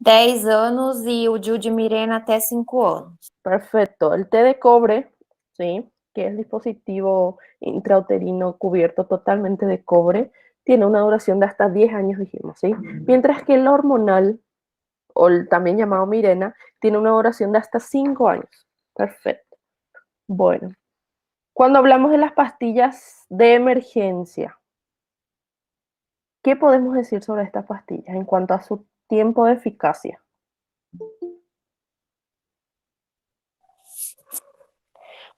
10 anos e o DIU de Mirena até 5 anos. Perfecto. El té de cobre, ¿sí? Que es el dispositivo intrauterino cubierto totalmente de cobre, tiene una duración de hasta 10 años, dijimos, ¿sí? Mientras que el hormonal, o el también llamado Mirena, tiene una duración de hasta 5 años. Perfecto. Bueno, cuando hablamos de las pastillas de emergencia, ¿qué podemos decir sobre estas pastillas en cuanto a su tiempo de eficacia?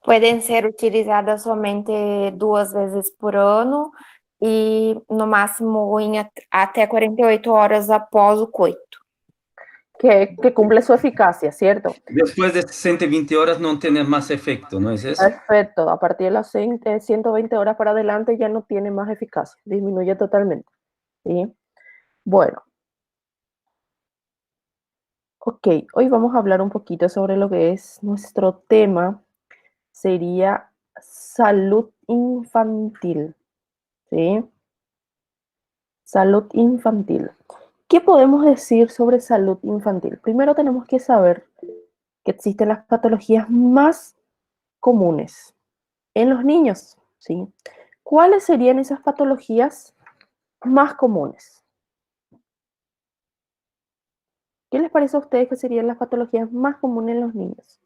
Podem ser utilizadas somente 2 vezes por ano e, no máximo, em até 48 horas após o coito. Que cumple su eficacia, ¿cierto? Después de 120 horas no tiene más efecto, ¿no es eso? Perfecto. A partir de las 120 horas para adelante ya no tiene más eficacia, disminuye totalmente. ¿Sí? Bueno, ok, hoy vamos a hablar un poquito sobre lo que es nuestro tema, sería salud infantil. ¿Sí? Salud infantil. ¿Qué podemos decir sobre salud infantil? Primero tenemos que saber que existen las patologías más comunes en los niños, ¿sí? ¿Cuáles serían esas patologías más comunes? ¿Qué les parece a ustedes que serían las patologías más comunes en los niños?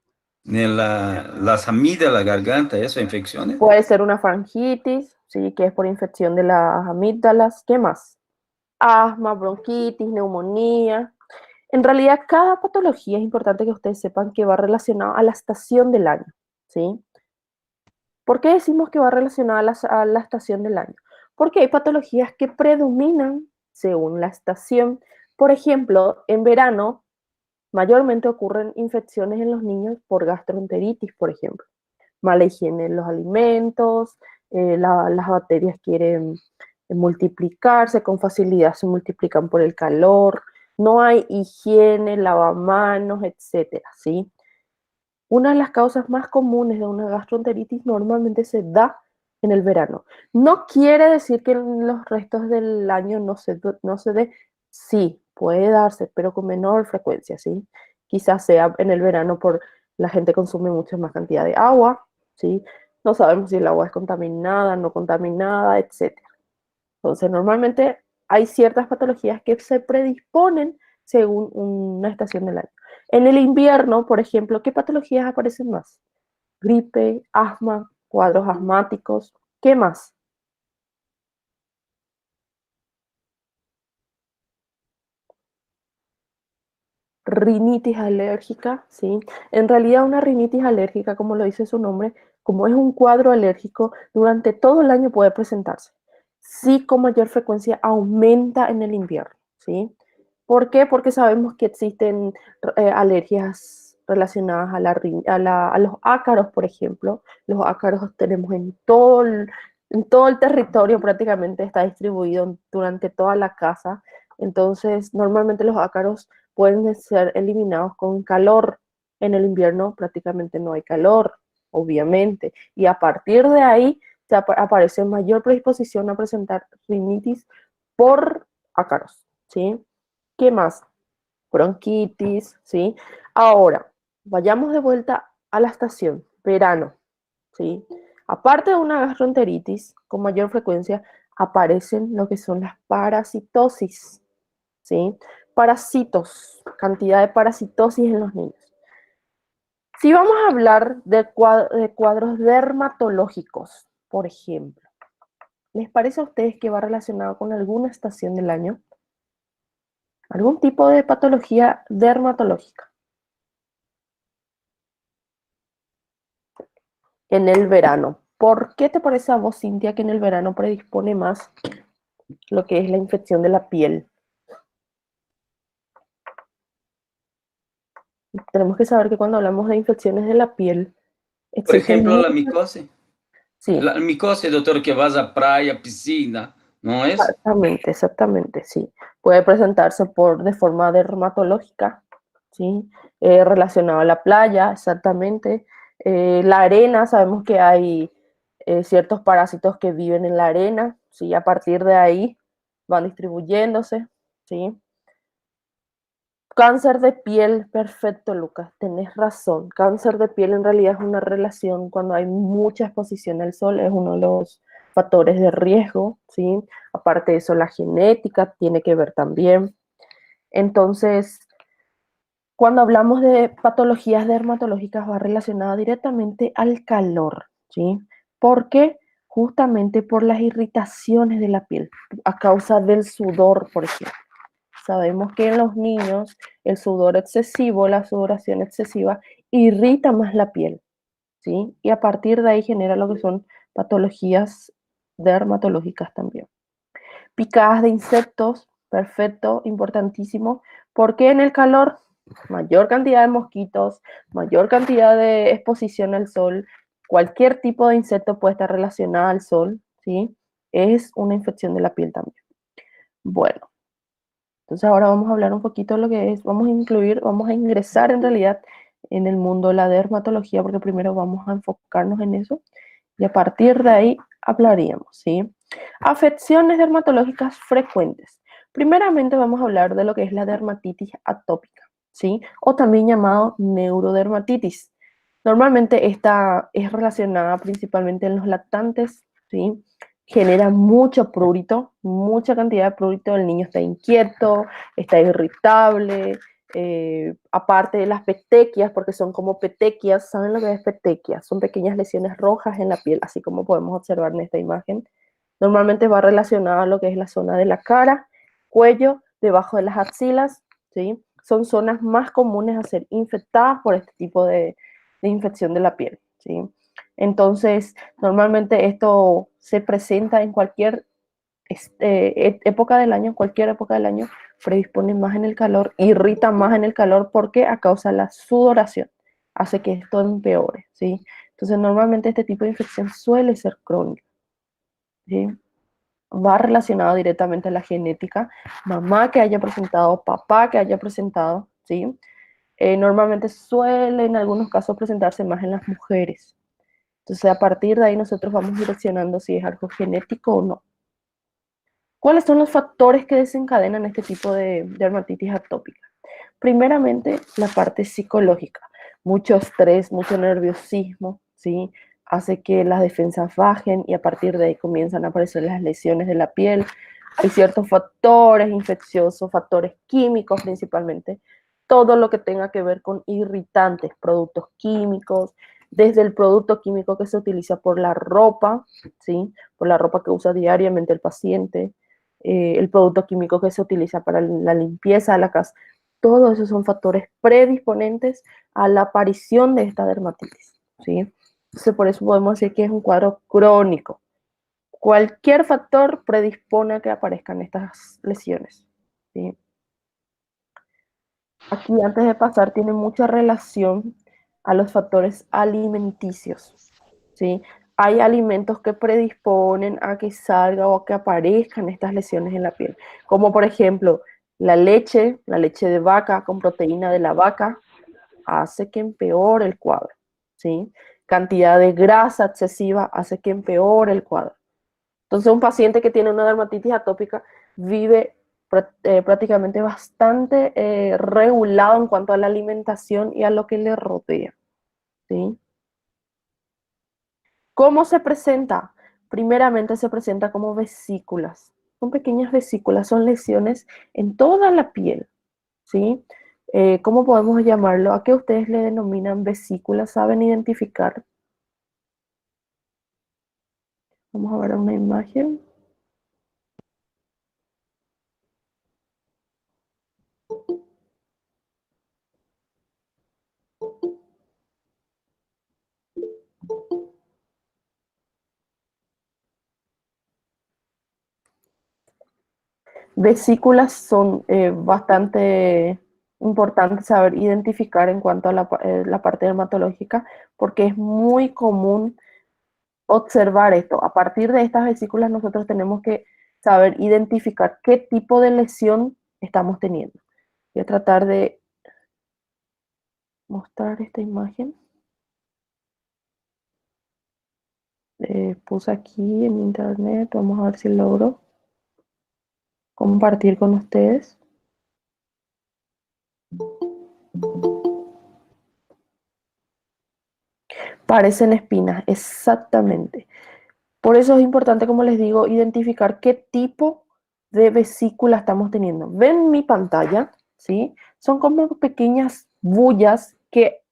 Las amigas, la garganta, eso, infecciones. Puede ser una faringitis, ¿sí? Que es por infección de las amígdalas. ¿Qué más? Asma, bronquitis, neumonía. En realidad, cada patología es importante que ustedes sepan que va relacionada a la estación del año, ¿sí? ¿Por qué decimos que va relacionada a la estación del año? Porque hay patologías que predominan según la estación. Por ejemplo, en verano mayormente ocurren infecciones en los niños por gastroenteritis, por ejemplo. Mala higiene en los alimentos, las bacterias quieren multiplicarse con facilidad, se multiplican por el calor, no hay higiene, lavamanos, etcétera, ¿sí? Una de las causas más comunes de una gastroenteritis normalmente se da en el verano. No quiere decir que en los restos del año no se dé. Sí, puede darse, pero con menor frecuencia, ¿sí? Quizás sea en el verano por la gente consume mucha más cantidad de agua, ¿sí? No sabemos si el agua es contaminada, no contaminada, etcétera. Entonces, normalmente hay ciertas patologías que se predisponen según una estación del año. En el invierno, por ejemplo, ¿qué patologías aparecen más? Gripe, asma, cuadros asmáticos, ¿qué más? Rinitis alérgica, ¿sí? En realidad una rinitis alérgica, como lo dice su nombre, como es un cuadro alérgico, durante todo el año puede presentarse. Sí, con mayor frecuencia aumenta en el invierno, ¿sí? ¿Por qué? Porque sabemos que existen alergias relacionadas a los ácaros, por ejemplo. Los ácaros tenemos en todo el territorio, prácticamente está distribuido durante toda la casa. Entonces, normalmente los ácaros pueden ser eliminados con calor. En el invierno prácticamente no hay calor, obviamente. Y a partir de ahí aparece mayor predisposición a presentar rinitis por ácaros, ¿sí? ¿Qué más? Bronquitis, ¿sí? Ahora, vayamos de vuelta a la estación, verano, ¿sí? Aparte de una gastroenteritis, con mayor frecuencia aparecen lo que son las parasitosis, ¿sí? Parasitos, cantidad de parasitosis en los niños. Si vamos a hablar de cuadros dermatológicos, por ejemplo, ¿les parece a ustedes que va relacionado con alguna estación del año? ¿Algún tipo de patología dermatológica? En el verano. ¿Por qué te parece a vos, Cintia, que en el verano predispone más lo que es la infección de la piel? Tenemos que saber que cuando hablamos de infecciones de la piel, Por existen ejemplo, la muchas. micose. Sí, La micose, doctor, que vas a playa, piscina, ¿no es? exactamente, exactamente, sí. Puede presentarse de forma dermatológica, ¿sí? Relacionado a la playa, exactamente. La arena, sabemos que hay ciertos parásitos que viven en la arena, ¿sí? A partir de ahí van distribuyéndose, ¿sí? Cáncer de piel, perfecto, Lucas, tenés razón. Cáncer de piel en realidad es una relación cuando hay mucha exposición al sol, es uno de los factores de riesgo, ¿sí? Aparte de eso, la genética tiene que ver también. Entonces, cuando hablamos de patologías dermatológicas va relacionada directamente al calor, ¿sí? ¿Por qué? Justamente por las irritaciones de la piel, a causa del sudor, por ejemplo. Sabemos que en los niños el sudor excesivo, la sudoración excesiva, irrita más la piel, ¿sí? Y a partir de ahí genera lo que son patologías dermatológicas también. Picadas de insectos, perfecto, importantísimo, porque en el calor, mayor cantidad de mosquitos, mayor cantidad de exposición al sol, cualquier tipo de insecto puede estar relacionado al sol, ¿sí? Es una infección de la piel también. Bueno, entonces ahora vamos a hablar un poquito de lo que es, vamos a ingresar en realidad en el mundo de la dermatología, porque primero vamos a enfocarnos en eso y a partir de ahí hablaríamos, ¿sí? Afecciones dermatológicas frecuentes. Primeramente vamos a hablar de lo que es la dermatitis atópica, ¿sí? O también llamado neurodermatitis. Normalmente esta es relacionada principalmente en los lactantes, ¿sí? Genera mucho prurito, mucha cantidad de prurito, el niño está inquieto, está irritable, aparte de las petequias, porque son como petequias, ¿saben lo que es petequias? Son pequeñas lesiones rojas en la piel, así como podemos observar en esta imagen. Normalmente va relacionada a lo que es la zona de la cara, cuello, debajo de las axilas, ¿sí? Son zonas más comunes a ser infectadas por este tipo de infección de la piel, ¿sí? Entonces, normalmente esto se presenta en cualquier época del año, cualquier época del año, predispone más en el calor, irrita más en el calor porque a causa de la sudoración hace que esto empeore, ¿sí? Entonces, normalmente este tipo de infección suele ser crónica, ¿sí? Va relacionado directamente a la genética, mamá que haya presentado, papá que haya presentado, ¿sí? Normalmente suele en algunos casos presentarse más en las mujeres. Entonces, a partir de ahí nosotros vamos direccionando si es algo genético o no. ¿Cuáles son los factores que desencadenan este tipo de dermatitis atópica? Primeramente, la parte psicológica. Mucho estrés, mucho nerviosismo, ¿sí? Hace que las defensas bajen y a partir de ahí comienzan a aparecer las lesiones de la piel. Hay ciertos factores infecciosos, factores químicos principalmente, todo lo que tenga que ver con irritantes, productos químicos, desde el producto químico que se utiliza por la ropa, ¿sí? Por la ropa que usa diariamente el paciente, el producto químico que se utiliza para la limpieza de la casa. Todos esos son factores predisponentes a la aparición de esta dermatitis, ¿sí? Entonces, por eso podemos decir que es un cuadro crónico. Cualquier factor predispone a que aparezcan estas lesiones, ¿sí? Aquí, antes de pasar, tiene mucha relación a los factores alimenticios, ¿sí? Hay alimentos que predisponen a que salga o a que aparezcan estas lesiones en la piel, como por ejemplo la leche de vaca con proteína de la vaca, hace que empeore el cuadro, ¿sí? Cantidad de grasa excesiva hace que empeore el cuadro. Entonces, un paciente que tiene una dermatitis atópica vive prácticamente bastante regulado en cuanto a la alimentación y a lo que le rodea, ¿sí? ¿Cómo se presenta? Primeramente se presenta como vesículas. Son pequeñas vesículas, son lesiones en toda la piel, ¿sí? ¿Cómo podemos llamarlo? ¿A qué ustedes le denominan vesículas? ¿Saben identificar? Vamos a ver una imagen. Vesículas son bastante importantes saber identificar en cuanto a la parte dermatológica, porque es muy común observar esto. A partir de estas vesículas nosotros tenemos que saber identificar qué tipo de lesión estamos teniendo. Voy a tratar de mostrar esta imagen. Puse aquí en internet, vamos a ver si logro compartir con ustedes. Parecen espinas, exactamente. Por eso es importante, como les digo, identificar qué tipo de vesícula estamos teniendo. ¿Ven mi pantalla? ¿Sí? Son como pequeñas bullas que,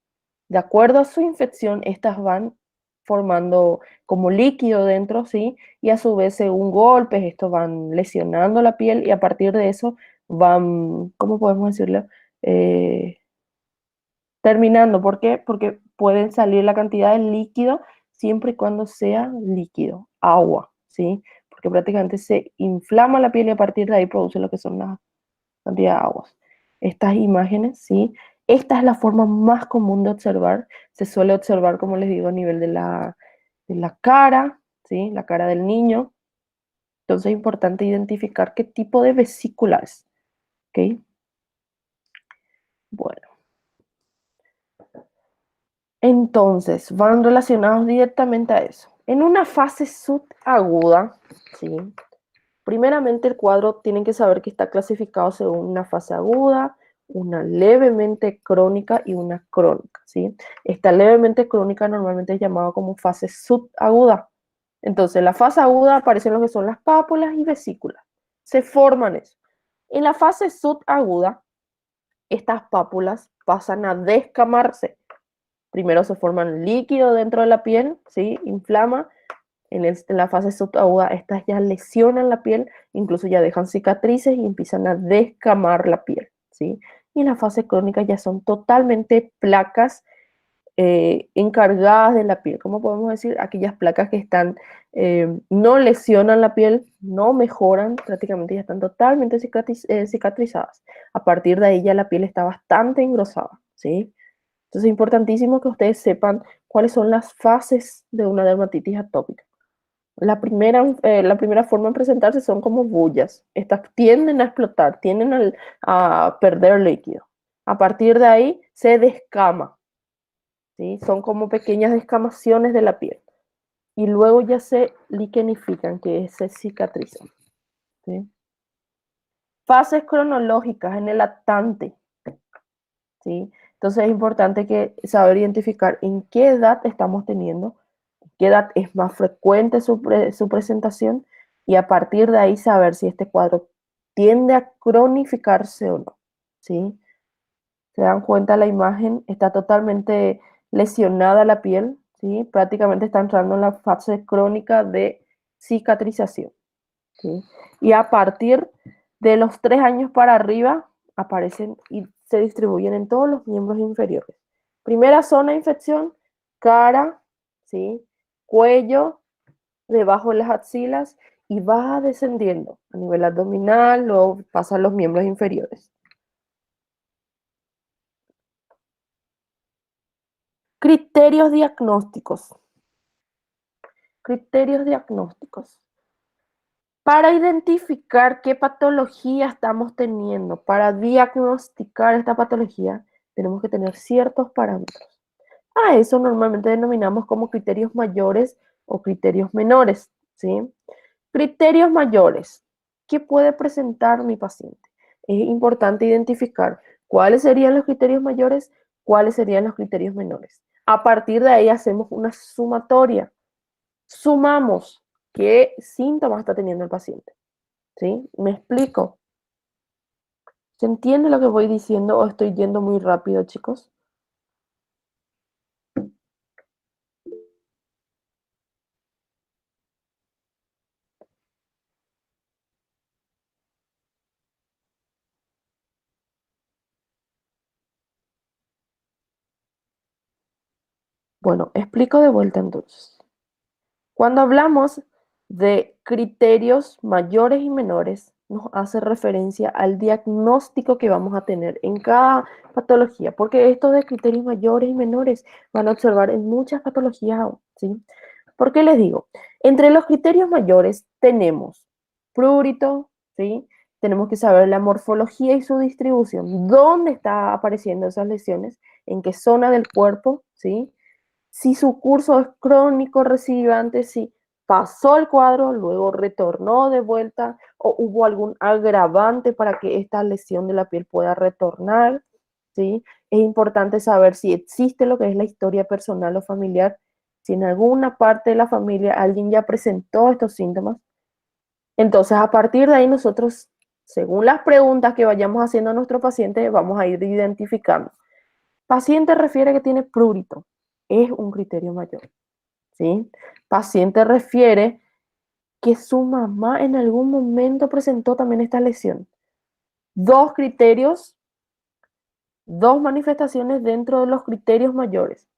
de acuerdo a su infección, estas van formando como líquido dentro, ¿sí? Y a su vez, según golpes, estos van lesionando la piel y a partir de eso van, ¿cómo podemos decirlo? Eh, Terminando. ¿Por qué? Porque pueden salir la cantidad de líquido siempre y cuando sea líquido, agua, ¿sí? Porque prácticamente se inflama la piel y a partir de ahí produce lo que son las cantidad de aguas. Estas imágenes, ¿sí? Esta es la forma más común de observar. Se suele observar, como les digo, a nivel de la cara, ¿sí? La cara del niño. Entonces es importante identificar qué tipo de vesícula es, ¿ok? Bueno, entonces van relacionados directamente a eso. En una fase subaguda, ¿sí? Primeramente el cuadro tienen que saber que está clasificado según una fase aguda, una levemente crónica y una crónica, ¿sí? Esta levemente crónica normalmente es llamada como fase subaguda. Entonces, la fase aguda aparecen lo que son las pápulas y vesículas. Se forman eso. En la fase subaguda, estas pápulas pasan a descamarse. Primero se forman líquido dentro de la piel, ¿sí? Inflama. En la fase subaguda, estas ya lesionan la piel, incluso ya dejan cicatrices y empiezan a descamar la piel, ¿sí? Y en la fase crónica ya son totalmente placas encargadas de la piel. ¿Cómo podemos decir? Aquellas placas que están, no lesionan la piel, no mejoran, prácticamente ya están totalmente cicatrizadas. A partir de ahí ya la piel está bastante engrosada, ¿sí? Entonces es importantísimo que ustedes sepan cuáles son las fases de una dermatitis atópica. La primera forma de presentarse son como bullas. Estas tienden a explotar, tienden a perder líquido. A partir de ahí se descama, ¿sí? Son como pequeñas descamaciones de la piel. Y luego ya se liquenifican, que se cicatrizan, ¿sí? Fases cronológicas en el lactante, ¿sí? Entonces es importante que saber identificar en qué edad estamos teniendo, qué edad es más frecuente su presentación y a partir de ahí saber si este cuadro tiende a cronificarse o no, ¿sí? Se dan cuenta, la imagen está totalmente lesionada la piel, ¿sí? Prácticamente está entrando en la fase crónica de cicatrización, ¿sí? Y a partir de los 3 años para arriba aparecen y se distribuyen en todos los miembros inferiores. Primera zona de infección, cara, ¿sí? Cuello, debajo de las axilas y va descendiendo a nivel abdominal, luego pasa a los miembros inferiores. Criterios diagnósticos. Criterios diagnósticos. Para identificar qué patología estamos teniendo, para diagnosticar esta patología, tenemos que tener ciertos parámetros. A eso normalmente denominamos como criterios mayores o criterios menores, ¿sí? Criterios mayores. ¿Qué puede presentar mi paciente? Es importante identificar cuáles serían los criterios mayores, cuáles serían los criterios menores. A partir de ahí hacemos una sumatoria. Sumamos qué síntomas está teniendo el paciente, ¿sí? ¿Me explico? ¿Se entiende lo que voy diciendo o estoy yendo muy rápido, chicos? Bueno, explico de vuelta entonces. Cuando hablamos de criterios mayores y menores, nos hace referencia al diagnóstico que vamos a tener en cada patología, porque estos de criterios mayores y menores van a observar en muchas patologías aún, ¿sí? ¿Por qué les digo? Entre los criterios mayores tenemos prurito, ¿sí? Tenemos que saber la morfología y su distribución, dónde está apareciendo esas lesiones, en qué zona del cuerpo, ¿sí? Si su curso es crónico recidivante, si pasó el cuadro, luego retornó de vuelta o hubo algún agravante para que esta lesión de la piel pueda retornar. ¿sí? Es importante saber si existe lo que es la historia personal o familiar, si en alguna parte de la familia alguien ya presentó estos síntomas. Entonces, a partir de ahí nosotros, según las preguntas que vayamos haciendo a nuestro paciente, vamos a ir identificando. Paciente refiere que tiene prurito, es un criterio mayor, ¿sí? Paciente refiere que su mamá en algún momento presentó también esta lesión. Dos criterios, dos manifestaciones dentro de los criterios mayores,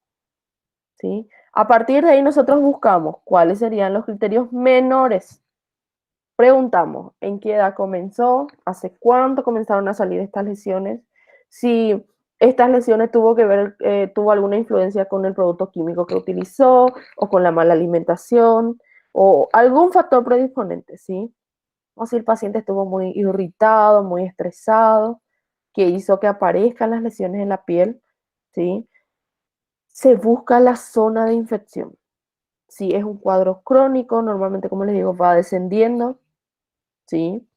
¿sí? A partir de ahí nosotros buscamos cuáles serían los criterios menores. Preguntamos en qué edad comenzó, hace cuánto comenzaron a salir estas lesiones, si estas lesiones tuvo alguna influencia con el producto químico que utilizó o con la mala alimentación o algún factor predisponente, ¿sí? O si el paciente estuvo muy irritado, muy estresado, que hizo que aparezcan las lesiones en la piel, ¿sí? Se busca la zona de infección. Si es un cuadro crónico, normalmente, como les digo, va descendiendo, ¿sí?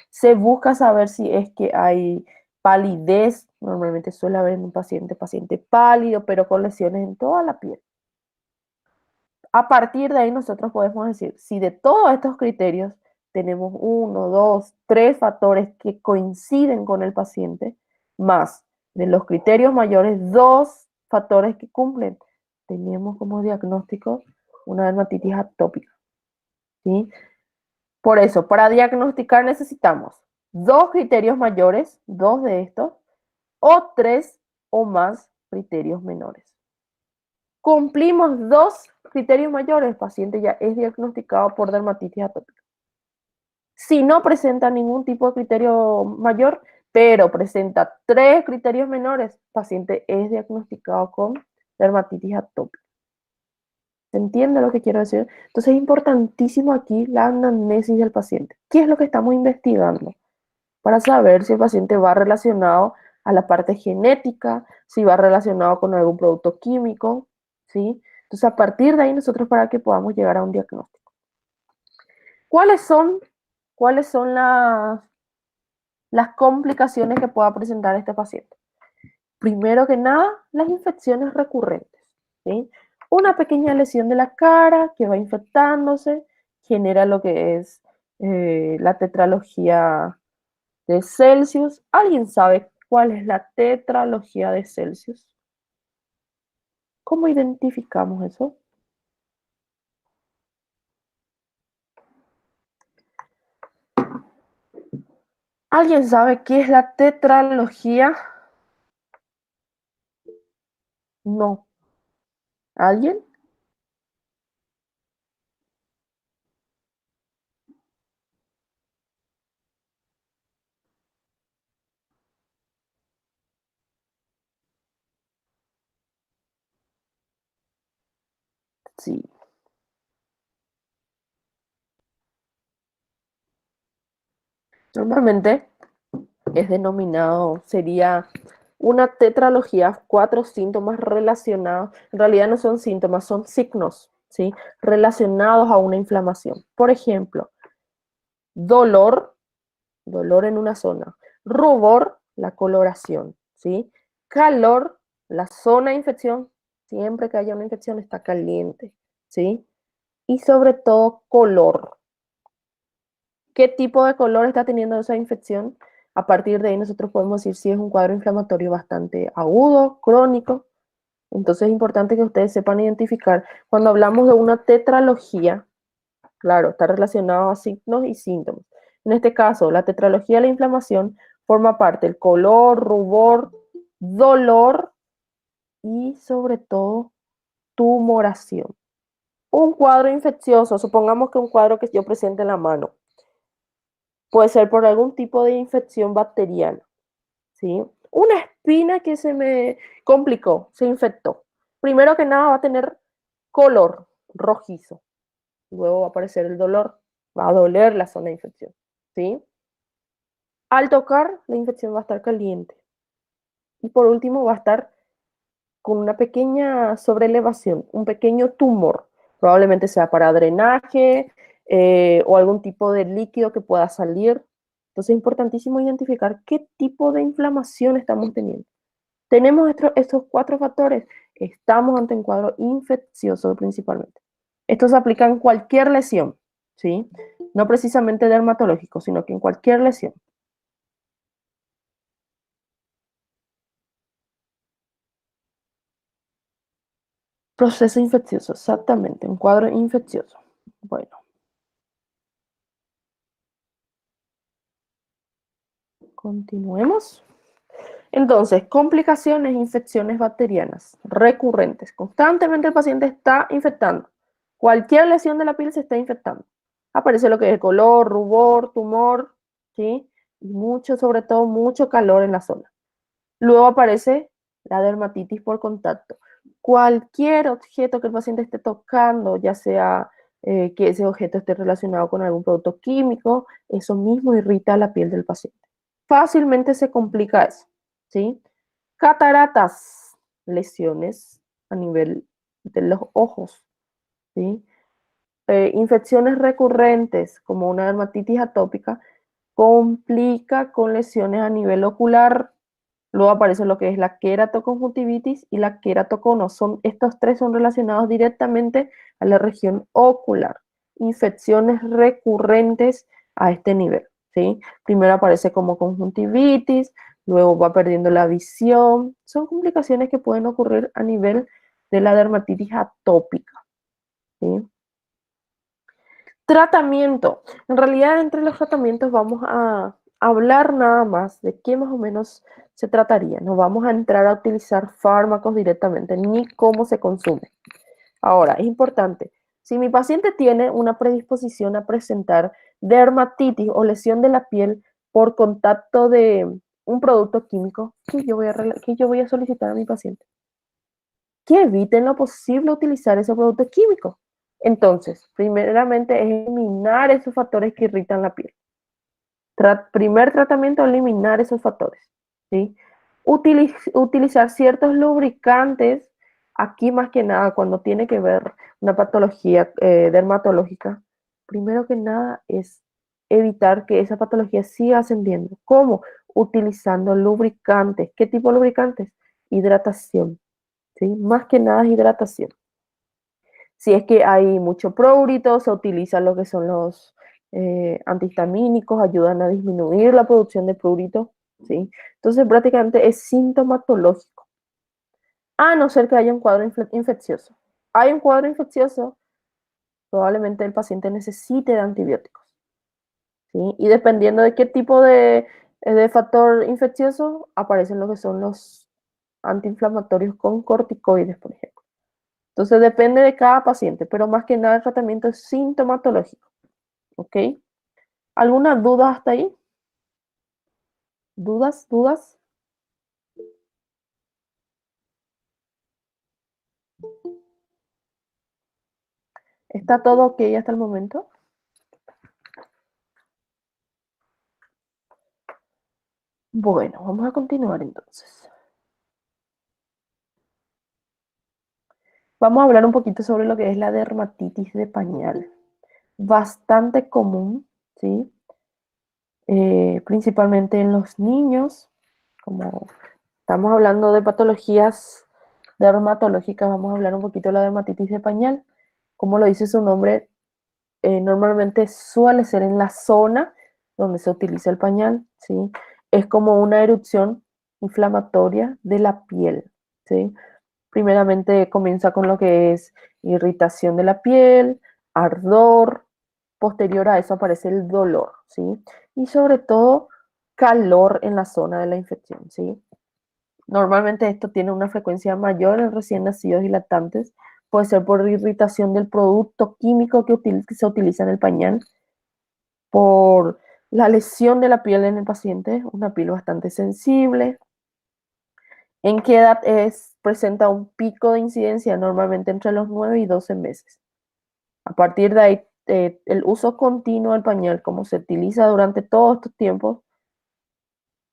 Se busca saber si es que hay palidez, normalmente suele haber en un paciente pálido, pero con lesiones en toda la piel. A partir de ahí nosotros podemos decir, si de todos estos criterios tenemos 1, 2, 3 factores que coinciden con el paciente, más de los criterios mayores, 2 factores que cumplen, tenemos como diagnóstico una dermatitis atópica, ¿sí? Por eso, para diagnosticar necesitamos 2 criterios mayores, 2 de estos, o 3 o más criterios menores. Cumplimos 2 criterios mayores, el paciente ya es diagnosticado por dermatitis atópica. Si no presenta ningún tipo de criterio mayor, pero presenta 3 criterios menores, el paciente es diagnosticado con dermatitis atópica. ¿Se entiende lo que quiero decir? Entonces es importantísimo aquí la anamnesis del paciente. ¿Qué es lo que estamos investigando? Para saber si el paciente va relacionado a la parte genética, si va relacionado con algún producto químico, ¿sí? Entonces, a partir de ahí nosotros para que podamos llegar a un diagnóstico. ¿Cuáles son las complicaciones que pueda presentar este paciente? Primero que nada, las infecciones recurrentes, ¿sí? Una pequeña lesión de la cara que va infectándose, genera lo que es la tetralogía de Celsius. ¿Alguien sabe cuál es la tetralogía de Celsius? ¿Cómo identificamos eso? ¿Alguien sabe qué es la tetralogía? No. ¿Alguien? Sí. Normalmente es denominado, sería una tetralogía, 4 síntomas relacionados, en realidad no son síntomas, son signos, ¿sí? Relacionados a una inflamación. Por ejemplo, dolor, dolor en una zona, rubor, la coloración, ¿sí? Calor, la zona de infección, siempre que haya una infección está caliente, ¿sí? Y sobre todo color. ¿Qué tipo de color está teniendo esa infección? A partir de ahí nosotros podemos decir si es un cuadro inflamatorio bastante agudo, crónico. Entonces es importante que ustedes sepan identificar. Cuando hablamos de una tetralogía, claro, está relacionado a signos y síntomas. En este caso, la tetralogía de la inflamación forma parte del color, rubor, dolor y sobre todo tumoración. Un cuadro infeccioso, supongamos que un cuadro que yo presente en la mano, puede ser por algún tipo de infección bacteriana, ¿sí? Una espina que se me complicó, se infectó. Primero que nada va a tener color rojizo. Luego va a aparecer el dolor, va a doler la zona de infección, ¿sí? Al tocar, la infección va a estar caliente. Y por último va a estar con una pequeña sobrelevación, un pequeño tumor. Probablemente sea para drenaje o algún tipo de líquido que pueda salir. Entonces es importantísimo identificar qué tipo de inflamación estamos teniendo. Tenemos estos 4 factores, estamos ante un cuadro infeccioso principalmente. Esto se aplica en cualquier lesión, ¿sí? No precisamente dermatológico, sino que en cualquier lesión. Proceso infeccioso, exactamente, un cuadro infeccioso. Bueno, continuemos. Entonces, complicaciones, infecciones bacterianas recurrentes. Constantemente el paciente está infectando. Cualquier lesión de la piel se está infectando. Aparece lo que es color, rubor, tumor, ¿sí? Y mucho, sobre todo, mucho calor en la zona. Luego aparece la dermatitis por contacto. Cualquier objeto que el paciente esté tocando, ya sea que ese objeto esté relacionado con algún producto químico, eso mismo irrita la piel del paciente. Fácilmente se complica eso, ¿sí? Cataratas, lesiones a nivel de los ojos, ¿sí? Infecciones recurrentes, como una dermatitis atópica, complica con lesiones a nivel ocular. Luego aparece lo que es la queratoconjuntivitis y la queratocono. Estos 3 son relacionados directamente a la región ocular. Infecciones recurrentes a este nivel, ¿sí? Primero aparece como conjuntivitis, luego va perdiendo la visión. Son complicaciones que pueden ocurrir a nivel de la dermatitis atópica, ¿sí? Tratamiento. En realidad, entre los tratamientos vamos a hablar nada más de qué más o menos se trataría. No vamos a entrar a utilizar fármacos directamente, ni cómo se consume. Ahora, es importante, si mi paciente tiene una predisposición a presentar dermatitis o lesión de la piel por contacto de un producto químico, ¿qué yo voy a solicitar a mi paciente? Que eviten lo posible utilizar ese producto químico. Entonces, primeramente es eliminar esos factores que irritan la piel. Primer tratamiento, eliminar esos factores, ¿sí? Utilizar ciertos lubricantes, aquí más que nada, cuando tiene que ver una patología dermatológica, primero que nada es evitar que esa patología siga ascendiendo. ¿Cómo? Utilizando lubricantes. ¿Qué tipo de lubricantes? Hidratación, ¿sí? Más que nada es hidratación. Si es que hay mucho prurito, se utilizan lo que son los antihistamínicos, ayudan a disminuir la producción de prurito, ¿sí? Entonces prácticamente es sintomatológico, a no ser que haya un cuadro infeccioso. Hay un cuadro infeccioso, probablemente el paciente necesite de antibióticos, ¿sí? Y dependiendo de qué tipo de factor infeccioso, aparecen lo que son los antiinflamatorios con corticoides, por ejemplo. Entonces depende de cada paciente, pero más que nada el tratamiento es sintomatológico, ¿ok? ¿Alguna duda hasta ahí? ¿Dudas? ¿Dudas? ¿Está todo ok hasta el momento? Bueno, vamos a continuar entonces. Vamos a hablar un poquito sobre lo que es la dermatitis de pañal. Bastante común, ¿sí? Principalmente en los niños, como estamos hablando de patologías dermatológicas, vamos a hablar un poquito de la dermatitis de pañal. Como lo dice su nombre, normalmente suele ser en la zona donde se utiliza el pañal, ¿sí? Es como una erupción inflamatoria de la piel, ¿sí? Primeramente comienza con lo que es irritación de la piel, ardor, posterior a eso aparece el dolor, ¿sí? Y sobre todo calor en la zona de la infección, ¿sí? Normalmente esto tiene una frecuencia mayor en recién nacidos y lactantes, puede ser por irritación del producto químico que se utiliza en el pañal, por la lesión de la piel en el paciente, una piel bastante sensible. ¿En qué edad presenta un pico de incidencia? Normalmente entre los 9 y 12 meses. A partir de ahí, el uso continuo del pañal, como se utiliza durante todos estos tiempos,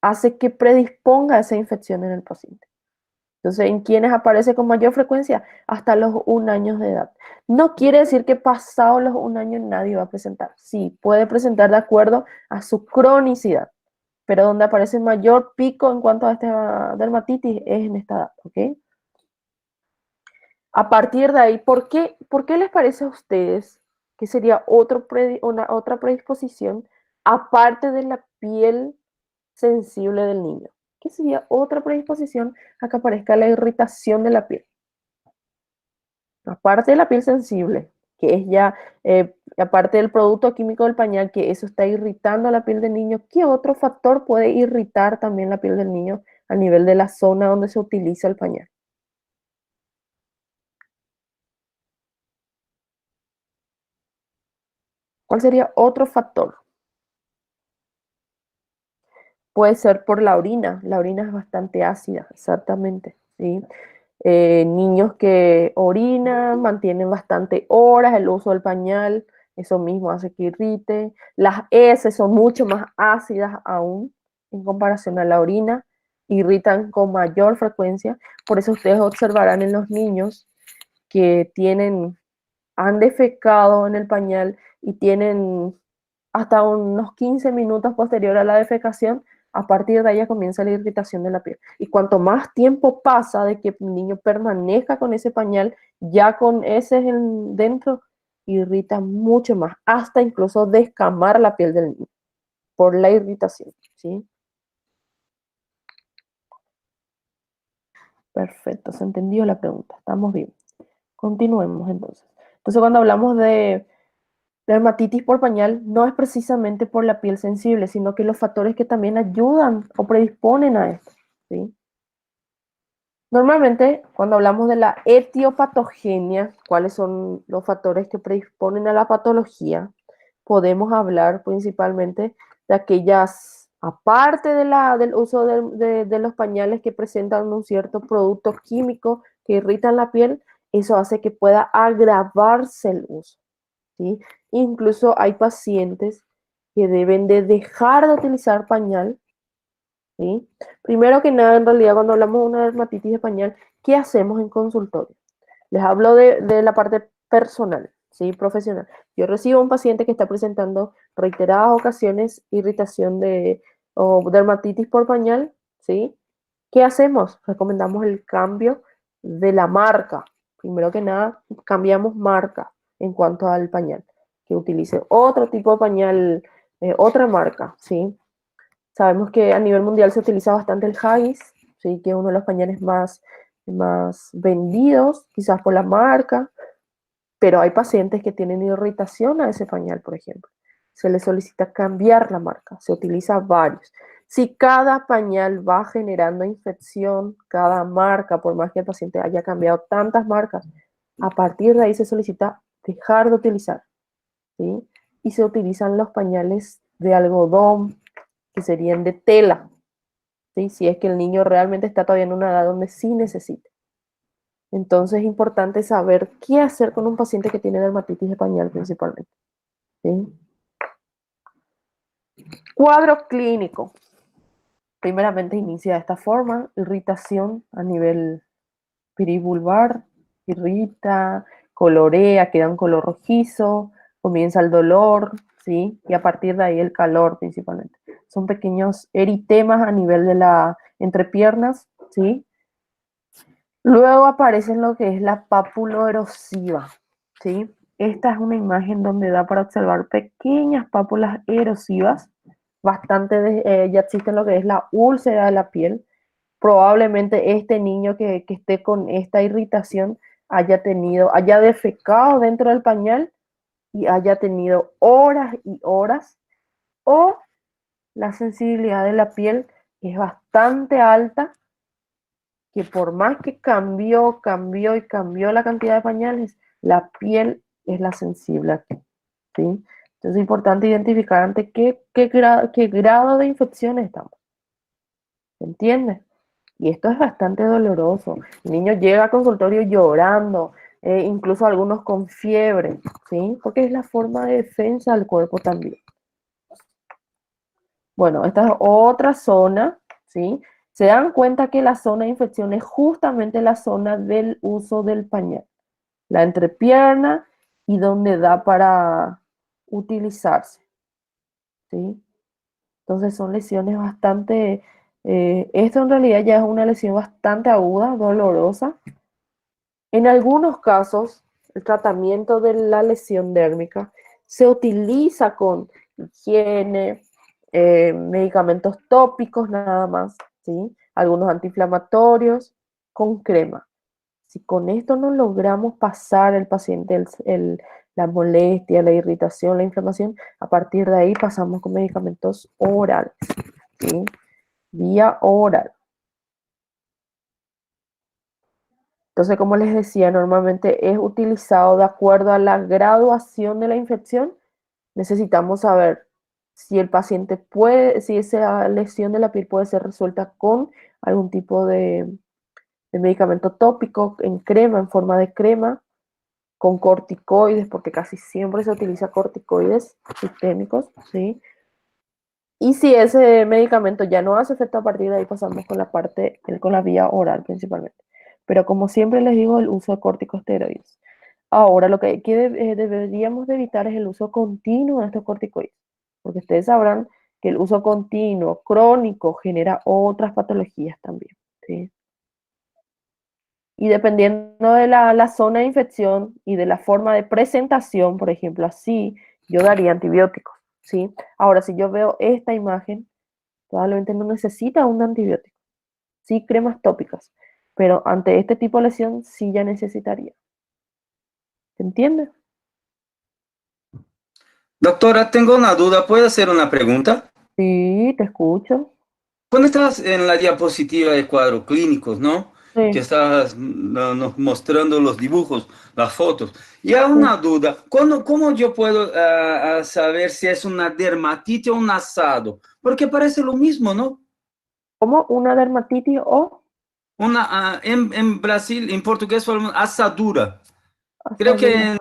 hace que predisponga a esa infección en el paciente. Entonces, ¿en quiénes aparece con mayor frecuencia? Hasta los 1 año de edad. No quiere decir que pasado los 1 año nadie va a presentar. Sí, puede presentar de acuerdo a su cronicidad, pero donde aparece mayor pico en cuanto a esta dermatitis es en esta edad, ¿ok? A partir de ahí, por qué les parece a ustedes que sería otra predisposición aparte de la piel sensible del niño? ¿Qué sería otra predisposición a que aparezca la irritación de la piel? Aparte de la piel sensible, que es ya, aparte del producto químico del pañal, que eso está irritando la piel del niño, ¿qué otro factor puede irritar también la piel del niño a nivel de la zona donde se utiliza el pañal? ¿Cuál sería otro factor? Puede ser por la orina es bastante ácida, exactamente, ¿sí? Niños que orinan, mantienen bastante horas el uso del pañal, eso mismo hace que irrite. Las heces son mucho más ácidas aún en comparación a la orina, irritan con mayor frecuencia, por eso ustedes observarán en los niños que han defecado en el pañal y tienen hasta unos 15 minutos posterior a la defecación, a partir de ahí ya comienza la irritación de la piel. Y cuanto más tiempo pasa de que el niño permanezca con ese pañal, ya con ese dentro, irrita mucho más, hasta incluso descamar la piel del niño por la irritación, ¿sí? Perfecto, se entendió la pregunta, estamos bien. Continuemos entonces. Entonces, cuando hablamos de dermatitis por pañal, no es precisamente por la piel sensible, sino que los factores que también ayudan o predisponen a esto, ¿sí? Normalmente, cuando hablamos de la etiopatogenia, cuáles son los factores que predisponen a la patología, podemos hablar principalmente de aquellas, aparte del uso de los pañales que presentan un cierto producto químico que irritan la piel, eso hace que pueda agravarse el uso, ¿sí? Incluso hay pacientes que deben de dejar de utilizar pañal, ¿sí? Primero que nada, en realidad, cuando hablamos de una dermatitis de pañal, ¿qué hacemos en consultorio? Les hablo de la parte personal, ¿sí? Profesional. Yo recibo un paciente que está presentando reiteradas ocasiones irritación o dermatitis por pañal, ¿sí? ¿Qué hacemos? Recomendamos el cambio de la marca. Primero que nada, cambiamos marca en cuanto al pañal, que utilice otro tipo de pañal, otra marca, ¿sí? Sabemos que a nivel mundial se utiliza bastante el Haggis, ¿sí? Que es uno de los pañales más vendidos, quizás por la marca, pero hay pacientes que tienen irritación a ese pañal, por ejemplo. Se les solicita cambiar la marca, se utiliza varios. Si cada pañal va generando infección, cada marca, por más que el paciente haya cambiado tantas marcas, a partir de ahí se solicita dejar de utilizar, ¿sí? Y se utilizan los pañales de algodón, que serían de tela, ¿sí? Si es que el niño realmente está todavía en una edad donde sí necesita. Entonces es importante saber qué hacer con un paciente que tiene dermatitis de pañal principalmente, ¿sí? Cuadro clínico. Primeramente inicia de esta forma, irritación a nivel perivulvar, irrita, colorea, queda un color rojizo, comienza el dolor, ¿sí? Y a partir de ahí el calor principalmente. Son pequeños eritemas a nivel de la entrepiernas, ¿sí? Luego aparece lo que es la papuloerosiva, ¿sí? Esta es una imagen donde da para observar pequeñas pápulas erosivas, ya existe lo que es la úlcera de la piel. Probablemente este niño que esté con esta irritación haya defecado dentro del pañal y haya tenido horas y horas, o la sensibilidad de la piel es bastante alta, que por más que cambió la cantidad de pañales, la piel es la sensible aquí, ¿sí? Entonces es importante identificar ante qué grado de infección estamos, ¿entiendes? Y esto es bastante doloroso. El niño llega al consultorio llorando, incluso algunos con fiebre, ¿sí? Porque es la forma de defensa del cuerpo también. Bueno, esta es otra zona, ¿sí? Se dan cuenta que la zona de infección es justamente la zona del uso del pañal, la entrepierna y donde da para utilizarse, ¿sí? Entonces son lesiones bastante, esto en realidad ya es una lesión bastante aguda, dolorosa. En algunos casos, el tratamiento de la lesión dérmica se utiliza con higiene, medicamentos tópicos nada más, ¿sí? Algunos antiinflamatorios, con crema. Si con esto no logramos pasar al paciente la molestia, la irritación, la inflamación, a partir de ahí pasamos con medicamentos orales, ¿sí? Vía oral. Entonces, como les decía, normalmente es utilizado de acuerdo a la graduación de la infección. Necesitamos saber si el paciente puede, si esa lesión de la piel puede ser resuelta con algún tipo de medicamento tópico en crema, en forma de crema, con corticoides, porque casi siempre se utiliza corticoides sistémicos, ¿sí? Y si ese medicamento ya no hace efecto, a partir de ahí pasamos con la parte, con la vía oral principalmente. Pero como siempre les digo, el uso de corticosteroides. Ahora, lo que deberíamos de evitar es el uso continuo de estos corticoides, porque ustedes sabrán que el uso continuo, crónico, genera otras patologías también, ¿sí? Y dependiendo de la zona de infección y de la forma de presentación, por ejemplo, así, yo daría antibióticos, ¿sí? Ahora, si yo veo esta imagen, probablemente no necesita un antibiótico, sí cremas tópicas, pero ante este tipo de lesión sí ya necesitaría. ¿Se entiende? Doctora, tengo una duda. ¿Puedo hacer una pregunta? Sí, te escucho. Cuando estás en la diapositiva de cuadros clínicos, ¿no? Que Sí, estás nos mostrando los dibujos, las fotos. Y hay sí. una duda. ¿Cómo yo puedo saber si es una dermatitis o un asado? Porque parece lo mismo, ¿no? Como una dermatitis o En Brasil, en portugués, falamos asadura. Creo que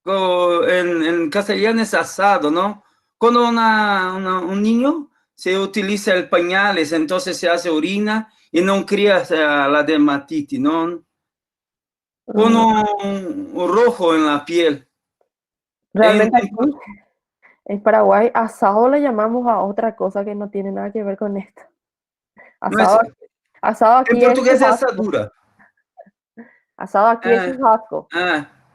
asadura. en castellano es asado, ¿no? Cuando un niño se utiliza el pañales, entonces se hace orina y no cría la dermatitis, ¿no? Con Mm, un rojo en la piel. En- realmente en- aquí en Paraguay asado le llamamos a otra cosa que no tiene nada que ver con esto. no es, Asado, asado en aquí es portugués es churrasco. asadura. Asado aquí es Ah, churrasco.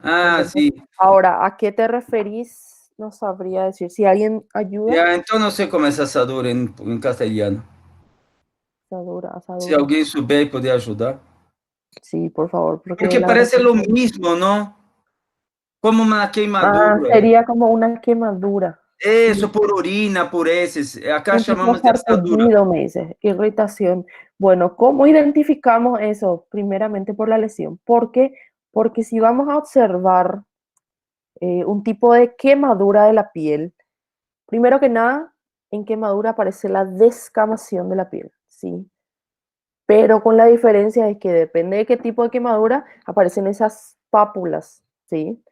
¿Entendés? sí. Ahora, ¿a qué te referís? No sabría decir. Si alguien ayuda, Ya, entonces no sé cómo es asadura en castellano. asadura, Si asadura. alguien souber y puede ayudar. Sí, por favor, porque Porque la verdad parece lo que... mismo, ¿no? Como una Ah, queimadura. sería como una quemadura. Sí. Eso, por orina, por heces. Acá Un tipo chamamos de asadura. sarpullido, me dices, irritación. Bueno, ¿cómo identificamos eso? Primeramente por la lesión. ¿Por qué? Porque si vamos a observar un tipo de quemadura de la piel, primero que nada, en quemadura aparece la descamación de la piel, ¿sí? Pero con la diferencia es que depende de qué tipo de quemadura, aparecen esas pápulas, ¿sí?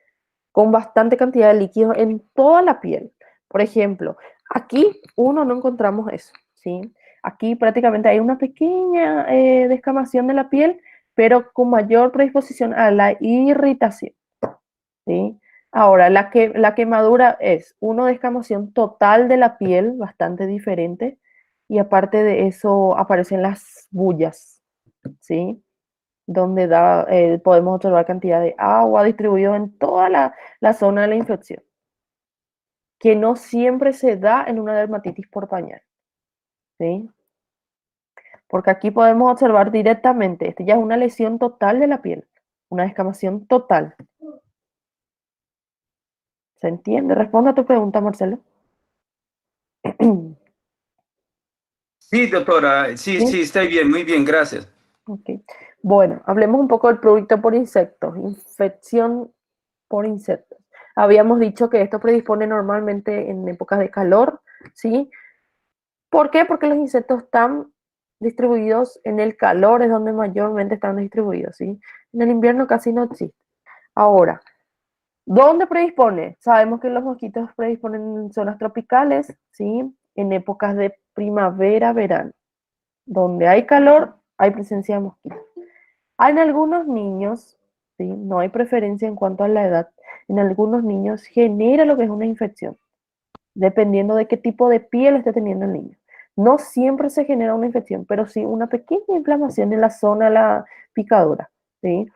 Con bastante cantidad de líquidos en toda la piel. Por ejemplo, aquí uno no encontramos eso, ¿sí? Aquí prácticamente hay una pequeña descamación de la piel, pero con mayor predisposición a la irritación, ¿sí? Ahora, la quemadura es una descamación total de la piel, bastante diferente, y aparte de eso aparecen las bullas, ¿sí? Donde podemos observar cantidad de agua distribuido en toda la zona de la infección, que no siempre se da en una dermatitis por pañal, ¿sí? Porque aquí podemos observar directamente, este ya es una lesión total de la piel, una descamación total. ¿Se entiende? Responde a tu pregunta, Marcelo. Sí, doctora. Sí, ¿Sí? sí, está bien. Muy bien, gracias. Okay. Bueno, hablemos un poco del producto por insectos, infección por insectos. Habíamos dicho que esto predispone normalmente en épocas de calor, ¿sí? ¿Por qué? Porque los insectos están distribuidos en el calor, es donde mayormente están distribuidos, ¿sí? En el invierno casi no existe. Ahora, ¿dónde predispone? Sabemos que los mosquitos predisponen en zonas tropicales, ¿sí? En épocas de primavera, verano. Donde hay calor, hay presencia de mosquitos. En algunos niños, ¿sí? No hay preferencia en cuanto a la edad. En algunos niños genera lo que es una infección, dependiendo de qué tipo de piel esté teniendo el niño. No siempre se genera una infección, pero sí una pequeña inflamación en la zona de la picadura, ¿sí?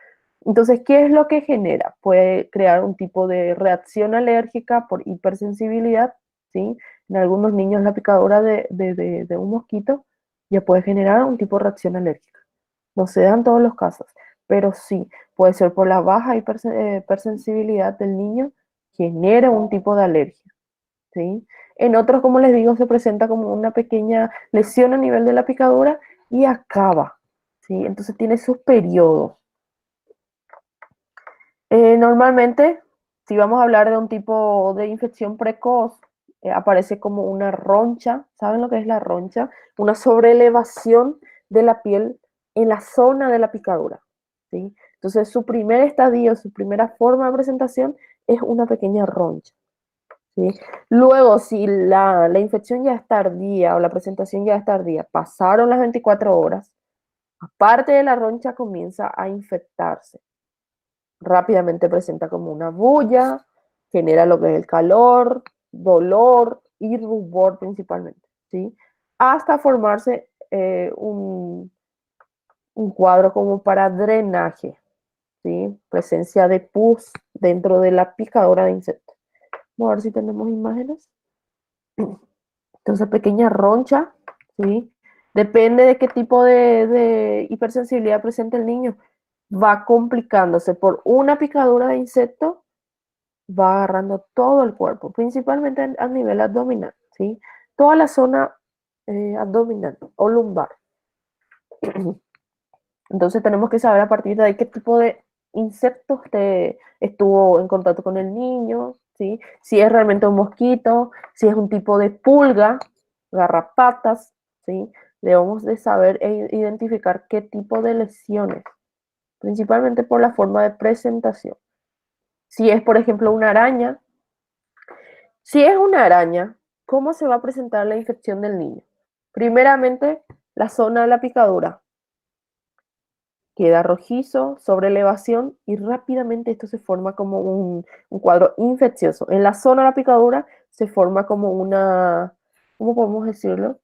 Entonces, ¿qué es lo que genera? Puede crear un tipo de reacción alérgica por hipersensibilidad, ¿sí? En algunos niños la picadura de un mosquito ya puede generar un tipo de reacción alérgica. No se dan todos los casos, pero sí, puede ser por la baja hipersensibilidad del niño, genera un tipo de alergia, ¿sí? En otros, como les digo, se presenta como una pequeña lesión a nivel de la picadura y acaba, ¿sí? Entonces tiene sus periodos. Normalmente, si vamos a hablar de un tipo de infección precoz, aparece como una roncha. ¿Saben lo que es la roncha? Una sobreelevación de la piel en la zona de la picadura, ¿sí? Entonces, su primer estadio, su primera forma de presentación es una pequeña roncha, ¿sí? Luego, si la infección ya es tardía o la presentación ya es tardía, pasaron las 24 horas, aparte de la roncha comienza a infectarse. Rápidamente presenta como una bulla, genera lo que es el calor, dolor y rubor principalmente, ¿sí? Hasta formarse un cuadro como para drenaje, ¿sí? Presencia de pus dentro de la picadora de insectos. Vamos a ver si tenemos imágenes. Entonces, pequeña roncha, ¿sí? Depende de qué tipo de hipersensibilidad presenta el niño. Va complicándose por una picadura de insecto, va agarrando todo el cuerpo, principalmente a nivel abdominal, ¿sí? Toda la zona abdominal o lumbar. Entonces tenemos que saber a partir de ahí qué tipo de insectos estuvo en contacto con el niño, ¿sí? Si es realmente un mosquito, si es un tipo de pulga, garrapatas, ¿sí? Debemos de saber e identificar qué tipo de lesiones, principalmente por la forma de presentación. Si es, por ejemplo, una araña, si es una araña, ¿cómo se va a presentar la infección del niño? Primeramente, la zona de la picadura queda rojizo, sobre elevación y rápidamente esto se forma como un cuadro infeccioso. En la zona de la picadura se forma como una, ¿cómo podemos decirlo?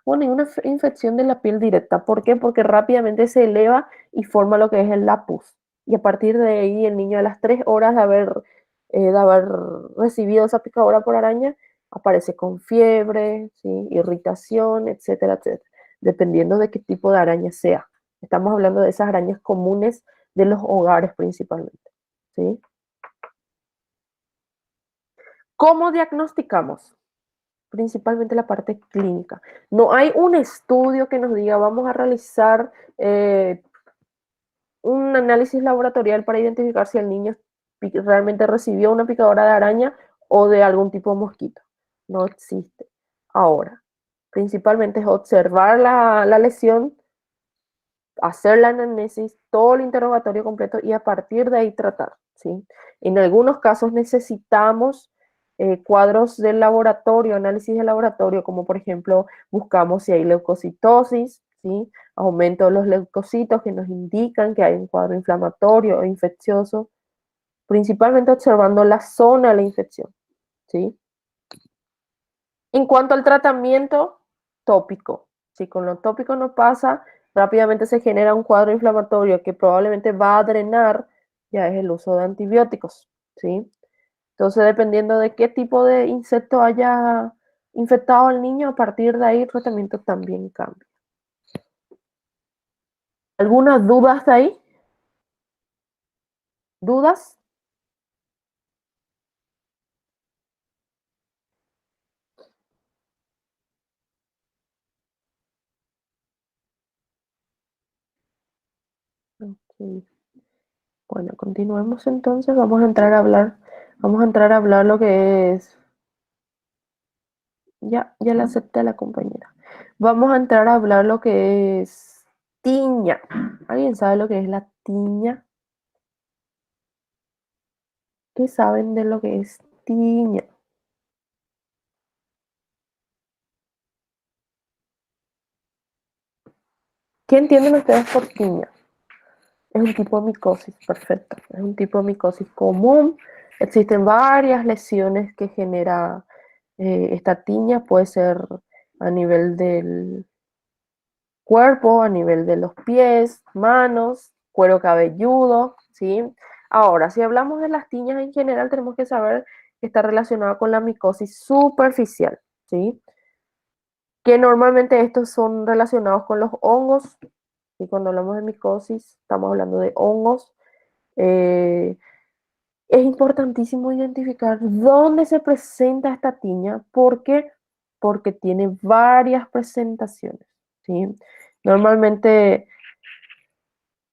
Bueno, y una infección de la piel directa. ¿Por qué? Porque rápidamente se eleva y forma lo que es el lapus. Y a partir de ahí el niño a las 3 horas de haber recibido esa picadura por araña, aparece con fiebre, ¿sí? Irritación, etcétera, etcétera. Dependiendo de qué tipo de araña sea. Estamos hablando de esas arañas comunes de los hogares principalmente, ¿sí? ¿Cómo diagnosticamos? Principalmente la parte clínica. No hay un estudio que nos diga vamos a realizar un análisis laboratorial para identificar si el niño realmente recibió una picadura de araña o de algún tipo de mosquito. No existe. Ahora, principalmente es observar la lesión, hacer la anamnesis, todo el interrogatorio completo y a partir de ahí tratar, ¿sí? En algunos casos necesitamos cuadros del laboratorio, análisis de laboratorio, como por ejemplo buscamos si hay leucocitosis, ¿sí? Aumento de los leucocitos que nos indican que hay un cuadro inflamatorio o infeccioso, principalmente observando la zona de la infección, ¿sí? En cuanto al tratamiento tópico, si con lo tópico no pasa, rápidamente se genera un cuadro inflamatorio que probablemente va a drenar, ya es el uso de antibióticos, ¿sí? Entonces, dependiendo de qué tipo de insecto haya infectado al niño, a partir de ahí el tratamiento también cambia. ¿Algunas dudas de ahí? ¿Dudas? Okay. Bueno, continuemos entonces, vamos a entrar a hablar lo que es, ya la acepté a la compañera. Vamos a entrar a hablar lo que es tiña. ¿Alguien sabe lo que es la tiña? ¿Qué saben de lo que es tiña? ¿Qué entienden ustedes por tiña? Es un tipo de micosis, perfecto. Es un tipo de micosis común. Existen varias lesiones que genera esta tiña. Puede ser a nivel del cuerpo, a nivel de los pies, manos, cuero cabelludo, ¿sí? Ahora, si hablamos de las tiñas en general, tenemos que saber que está relacionada con la micosis superficial, ¿sí? Que normalmente estos son relacionados con los hongos, y cuando hablamos de micosis, estamos hablando de hongos. Eh, es importantísimo identificar dónde se presenta esta tiña, ¿por qué? Porque tiene varias presentaciones, ¿sí? Normalmente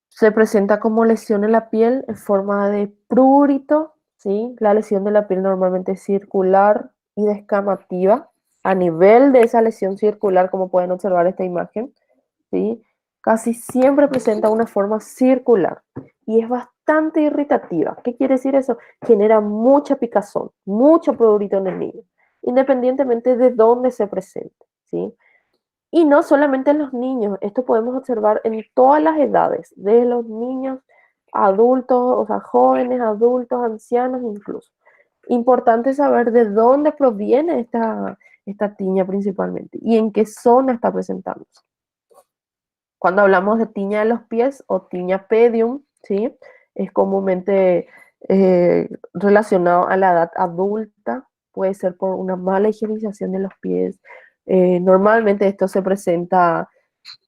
se presenta como lesión en la piel en forma de prurito, ¿sí? La lesión de la piel normalmente es circular y descamativa. A nivel de esa lesión circular, como pueden observar esta imagen, ¿sí? Casi siempre presenta una forma circular y es bastante irritativa. ¿Qué quiere decir eso? Genera mucha picazón, mucho prurito en el niño, independientemente de dónde se presente, ¿sí? Y no solamente en los niños, esto podemos observar en todas las edades, de los niños, adultos, o sea, jóvenes, adultos, ancianos incluso. Importante saber de dónde proviene esta tiña principalmente y en qué zona está presentándose. Cuando hablamos de tiña de los pies o tiña pedium, ¿sí? Es comúnmente relacionado a la edad adulta, puede ser por una mala higienización de los pies. Normalmente esto se presenta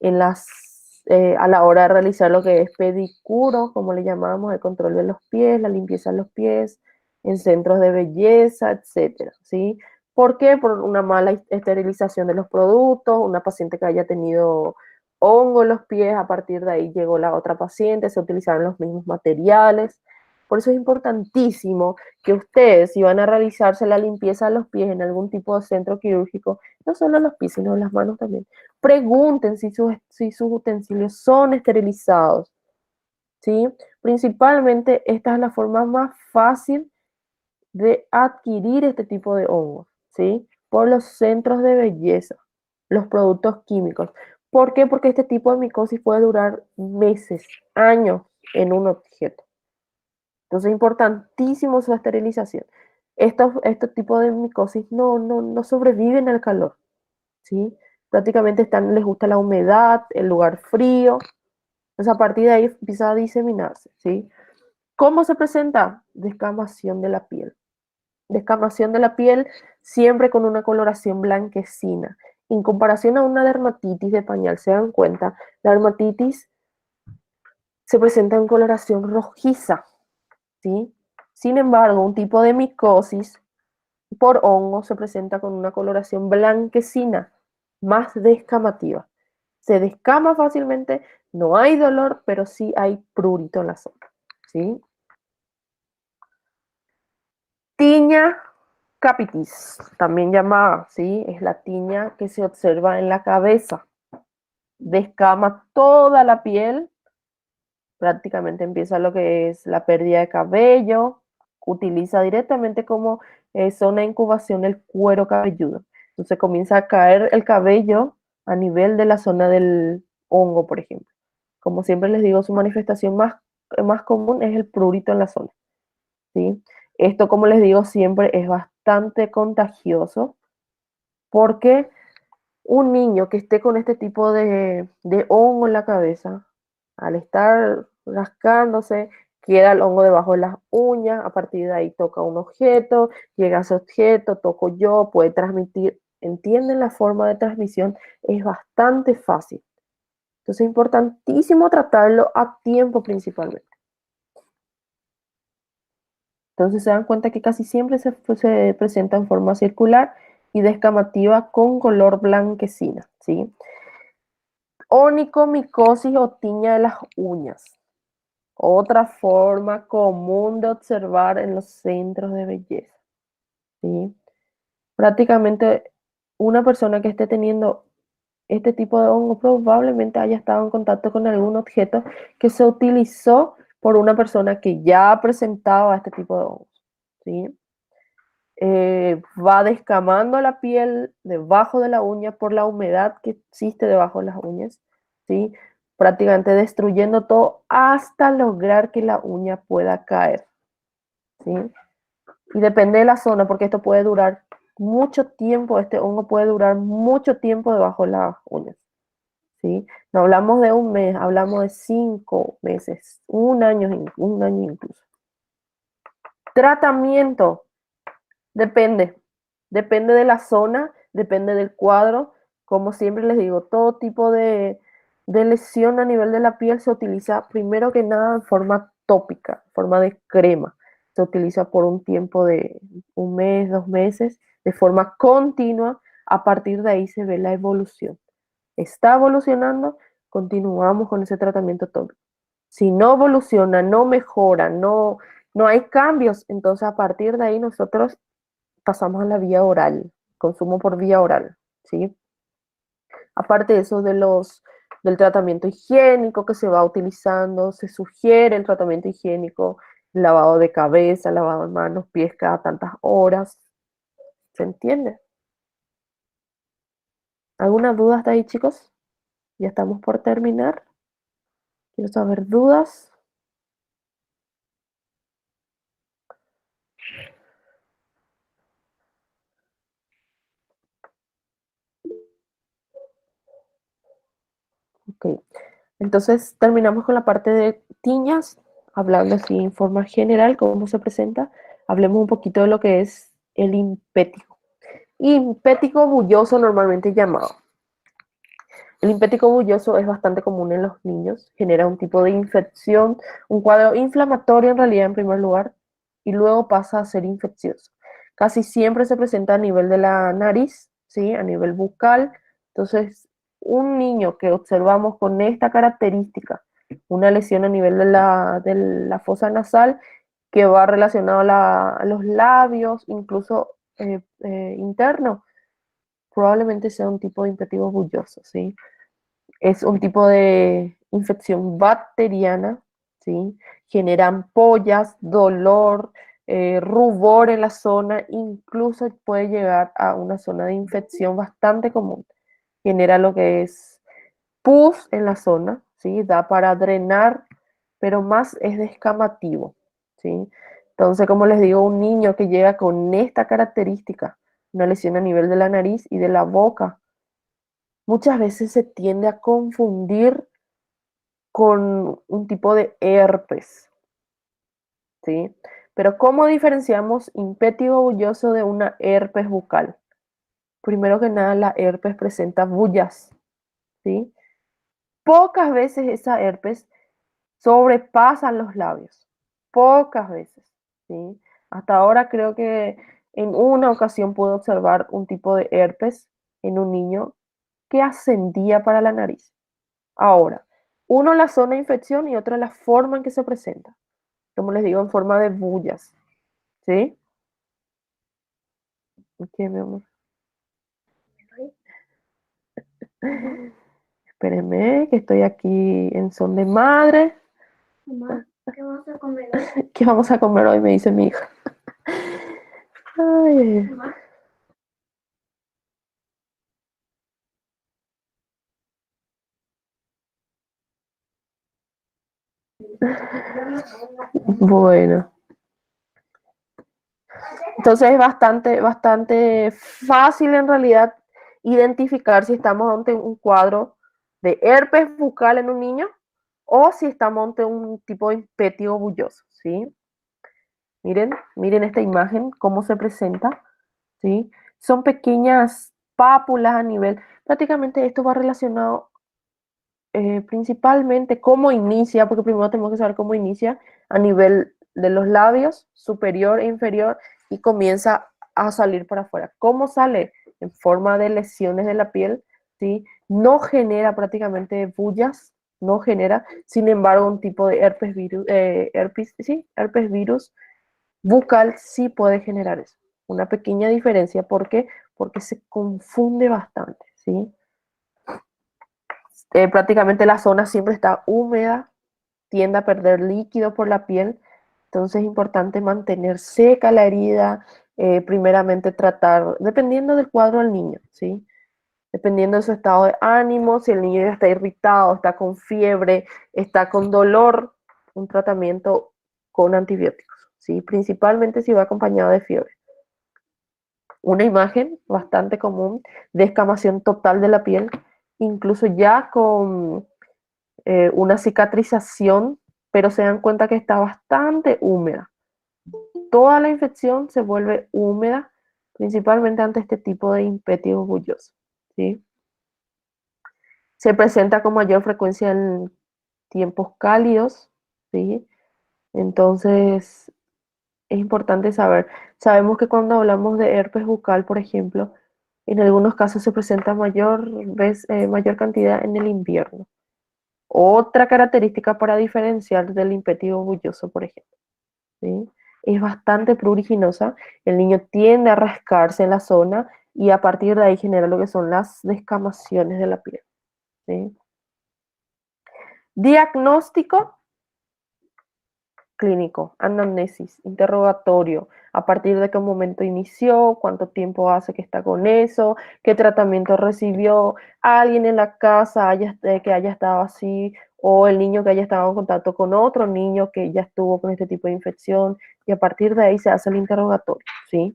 a la hora de realizar lo que es pedicuro, como le llamamos, el control de los pies, la limpieza de los pies, en centros de belleza, etcétera, ¿sí? ¿Por qué? Por una mala esterilización de los productos, una paciente que haya tenido hongo en los pies, a partir de ahí llegó la otra paciente, se utilizaron los mismos materiales. Por eso es importantísimo que ustedes, si van a realizarse la limpieza de los pies en algún tipo de centro quirúrgico, no solo los pies, sino las manos también, pregunten si sus utensilios son esterilizados, ¿sí? Principalmente esta es la forma más fácil de adquirir este tipo de hongos, ¿sí? Por los centros de belleza, los productos químicos. ¿Por qué? Porque este tipo de micosis puede durar meses, años en un objeto. Entonces es importantísimo su esterilización. Estos tipos de micosis no sobreviven al calor, ¿sí? Prácticamente les gusta la humedad, el lugar frío. Entonces a partir de ahí empieza a diseminarse, ¿sí? ¿Cómo se presenta? Descamación de la piel. Descamación de la piel siempre con una coloración blanquecina. En comparación a una dermatitis de pañal, se dan cuenta, la dermatitis se presenta en coloración rojiza, ¿sí? Sin embargo, un tipo de micosis por hongo se presenta con una coloración blanquecina, más descamativa. Se descama fácilmente, no hay dolor, pero sí hay prurito en la zona, ¿sí? Tiña capitis, también llamada, ¿sí? Es la tiña que se observa en la cabeza. Descama toda la piel, prácticamente empieza lo que es la pérdida de cabello, utiliza directamente como zona de incubación el cuero cabelludo. Entonces comienza a caer el cabello a nivel de la zona del hongo, por ejemplo. Como siempre les digo, su manifestación más común es el prurito en la zona, ¿sí? Esto, como les digo, siempre es bastante contagioso porque un niño que esté con este tipo de hongo en la cabeza, al estar rascándose, queda el hongo debajo de las uñas, a partir de ahí toca un objeto, llega a ese objeto, toco yo, puede transmitir. ¿Entienden la forma de transmisión? Es bastante fácil. Entonces es importantísimo tratarlo a tiempo principalmente. Entonces se dan cuenta que casi siempre se presenta en forma circular y descamativa con color blanquecina, ¿sí? Onicomicosis o tiña de las uñas. Otra forma común de observar en los centros de belleza, ¿sí? Prácticamente una persona que esté teniendo este tipo de hongo probablemente haya estado en contacto con algún objeto que se utilizó por una persona que ya presentaba este tipo de hongos, ¿sí? Va descamando la piel debajo de la uña por la humedad que existe debajo de las uñas, ¿sí? prácticamente destruyendo todo hasta lograr que la uña pueda caer, ¿sí? Y depende de la zona, porque esto puede durar mucho tiempo, este hongo puede durar mucho tiempo debajo de las uñas, ¿sí? No hablamos de un mes, hablamos de 5 meses, un año incluso. Tratamiento, depende de la zona, depende del cuadro. Como siempre les digo, todo tipo de lesión a nivel de la piel se utiliza primero que nada en forma tópica, en forma de crema. Se utiliza por un tiempo de un mes, 2 meses, de forma continua. A partir de ahí se ve la evolución. Está evolucionando, continuamos con ese tratamiento tópico. Si no evoluciona, no mejora, no hay cambios, entonces a partir de ahí nosotros pasamos a la vía oral, consumo por vía oral, ¿sí? Aparte de eso del tratamiento higiénico que se va utilizando, se sugiere el tratamiento higiénico, lavado de cabeza, lavado de manos, pies cada tantas horas, ¿se entiende? ¿Alguna duda hasta ahí, chicos? Ya estamos por terminar. Quiero saber dudas. Ok. Entonces terminamos con la parte de tiñas, hablando así en forma general, cómo se presenta. Hablemos un poquito de lo que es el impétigo. Impétigo bulloso normalmente llamado. El impétigo bulloso es bastante común en los niños, genera un tipo de infección, un cuadro inflamatorio en realidad en primer lugar, y luego pasa a ser infeccioso. Casi siempre se presenta a nivel de la nariz, ¿sí? A nivel bucal. Entonces, un niño que observamos con esta característica, una lesión a nivel de la fosa nasal, que va relacionado a los labios, incluso interno, probablemente sea un tipo de impétigo bulloso, ¿sí? Es un tipo de infección bacteriana, ¿sí? Genera ampollas, dolor, rubor en la zona, incluso puede llegar a una zona de infección bastante común. Genera lo que es pus en la zona, ¿sí? Da para drenar, pero más es descamativo, ¿sí? Entonces, como les digo, un niño que llega con esta característica, una lesión a nivel de la nariz y de la boca, muchas veces se tiende a confundir con un tipo de herpes, ¿sí? Pero ¿cómo diferenciamos impétigo bulloso de una herpes bucal? Primero que nada, la herpes presenta bullas, ¿sí? Pocas veces esa herpes sobrepasan los labios, pocas veces, ¿sí? Hasta ahora creo que en una ocasión pude observar un tipo de herpes en un niño que ascendía para la nariz. Ahora, uno la zona de infección y otra la forma en que se presenta. Como les digo, en forma de bullas. ¿Sí? Ok, mi amor. Espérenme, que estoy aquí en son de madre. Mamá, ¿qué vamos a comer hoy? ¿Qué vamos a comer hoy? Me dice mi hija. Ay, Mamá. bueno. Entonces es bastante fácil en realidad identificar si estamos ante un cuadro de herpes bucal en un niño o si estamos ante un tipo de impétigo bulloso, ¿sí? Miren esta imagen, cómo se presenta, ¿sí? Son pequeñas pápulas a nivel, prácticamente esto va relacionado principalmente cómo inicia, porque primero tenemos que saber cómo inicia a nivel de los labios, superior e inferior, y comienza a salir para afuera. ¿Cómo sale? En forma de lesiones de la piel, ¿sí? No genera prácticamente bullas, no genera, sin embargo, un tipo de herpes virus bucal sí puede generar eso. Una pequeña diferencia, ¿por qué? Porque se confunde bastante, ¿sí? Prácticamente la zona siempre está húmeda, tiende a perder líquido por la piel, entonces es importante mantener seca la herida, primeramente tratar, dependiendo del cuadro del niño, ¿sí? Dependiendo de su estado de ánimo, si el niño ya está irritado, está con fiebre, está con dolor, un tratamiento con antibióticos, ¿sí? Principalmente si va acompañado de fiebre. Una imagen bastante común de escamación total de la piel, incluso ya con una cicatrización, pero se dan cuenta que está bastante húmeda. Toda la infección se vuelve húmeda, principalmente ante este tipo de impétigo bulloso, ¿sí? Se presenta con mayor frecuencia en tiempos cálidos, ¿sí? Entonces, es importante saber. Sabemos que cuando hablamos de herpes bucal, por ejemplo, en algunos casos se presenta mayor cantidad en el invierno. Otra característica para diferenciar del impétigo bulloso, por ejemplo, ¿sí? Es bastante pruriginosa. El niño tiende a rascarse en la zona y a partir de ahí genera lo que son las descamaciones de la piel, ¿sí? Diagnóstico clínico, anamnesis, interrogatorio, a partir de qué momento inició, cuánto tiempo hace que está con eso, qué tratamiento recibió, alguien en la casa que haya estado así, o el niño que haya estado en contacto con otro niño que ya estuvo con este tipo de infección, y a partir de ahí se hace el interrogatorio, ¿sí?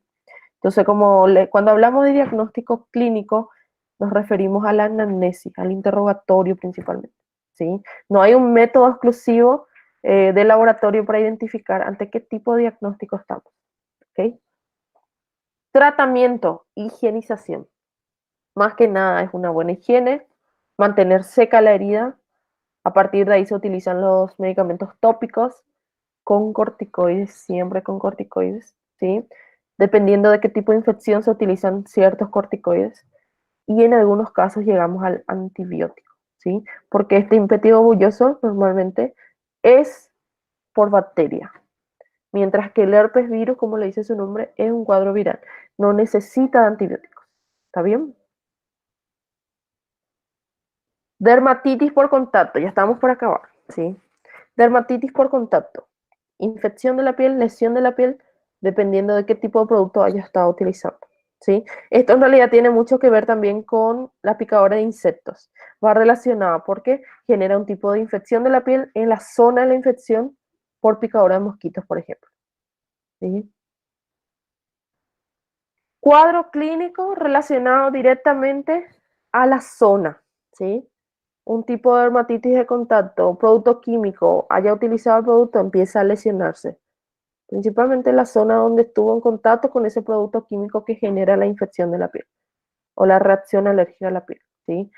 Entonces, cuando hablamos de diagnóstico clínico, nos referimos a la anamnesis, al interrogatorio principalmente, ¿sí? No hay un método exclusivo de laboratorio para identificar ante qué tipo de diagnóstico estamos, ¿ok? Tratamiento, higienización. Más que nada es una buena higiene, mantener seca la herida. A partir de ahí se utilizan los medicamentos tópicos con corticoides, siempre con corticoides, ¿sí? Dependiendo de qué tipo de infección se utilizan ciertos corticoides y en algunos casos llegamos al antibiótico, ¿sí? Porque este impétigo bulloso normalmente es por bacteria, mientras que el herpes virus, como le dice su nombre, es un cuadro viral, no necesita de antibióticos, ¿está bien? Dermatitis por contacto, ya estamos por acabar, ¿sí? Dermatitis por contacto, infección de la piel, lesión de la piel, dependiendo de qué tipo de producto haya estado utilizando, ¿sí? Esto en realidad tiene mucho que ver también con la picadura de insectos. Va relacionada porque genera un tipo de infección de la piel en la zona de la infección por picadura de mosquitos, por ejemplo, ¿sí? Cuadro clínico relacionado directamente a la zona, ¿sí? Un tipo de dermatitis de contacto, producto químico, haya utilizado el producto, empieza a lesionarse. Principalmente en la zona donde estuvo en contacto con ese producto químico que genera la infección de la piel o la reacción alérgica a la piel, ¿sí?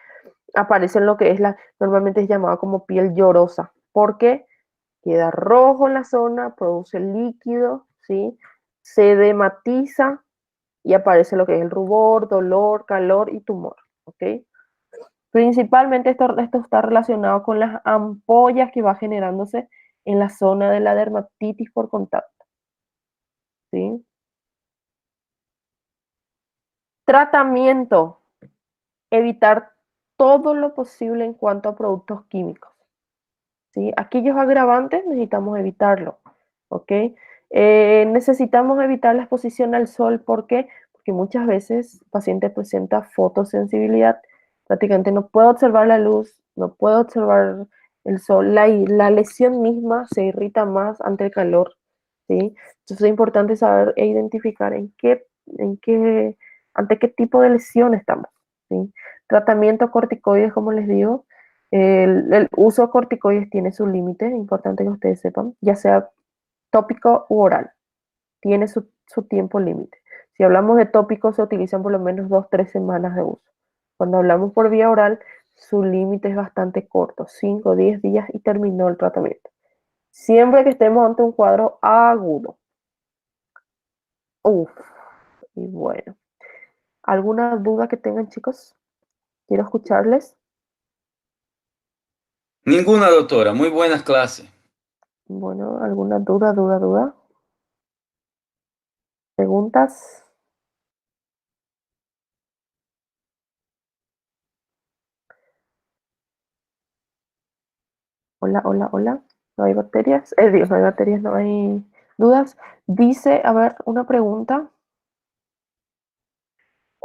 Aparece en lo que normalmente es llamado como piel llorosa, porque queda rojo en la zona, produce líquido, ¿sí? Se dematiza y aparece lo que es el rubor, dolor, calor y tumor, ¿ok? Principalmente esto está relacionado con las ampollas que va generándose en la zona de la dermatitis por contacto, ¿sí? Tratamiento, evitar todo lo posible en cuanto a productos químicos, ¿sí? Aquellos agravantes necesitamos evitarlo, ¿ok? Necesitamos evitar la exposición al sol, ¿por qué? Porque muchas veces el paciente presenta fotosensibilidad, prácticamente no puede observar la luz, no puede observar el sol, la lesión misma se irrita más ante el calor, ¿sí? Entonces es importante saber e identificar ante qué tipo de lesión estamos, ¿sí? Tratamiento corticoides, como les digo, el uso de corticoides tiene su límite, es importante que ustedes sepan, ya sea tópico u oral, tiene su tiempo límite. Si hablamos de tópicos, se utilizan por lo menos 2-3 semanas de uso. Cuando hablamos por vía oral, su límite es bastante corto, 5-10 días y terminó el tratamiento. Siempre que estemos ante un cuadro agudo. Uf, y bueno. ¿Alguna duda que tengan, chicos? Quiero escucharles. Ninguna, doctora. Muy buenas clases. Bueno, ¿alguna duda? ¿Preguntas? Hola. No hay bacterias. Dios, no hay bacterias, no hay dudas. Dice, a ver, una pregunta.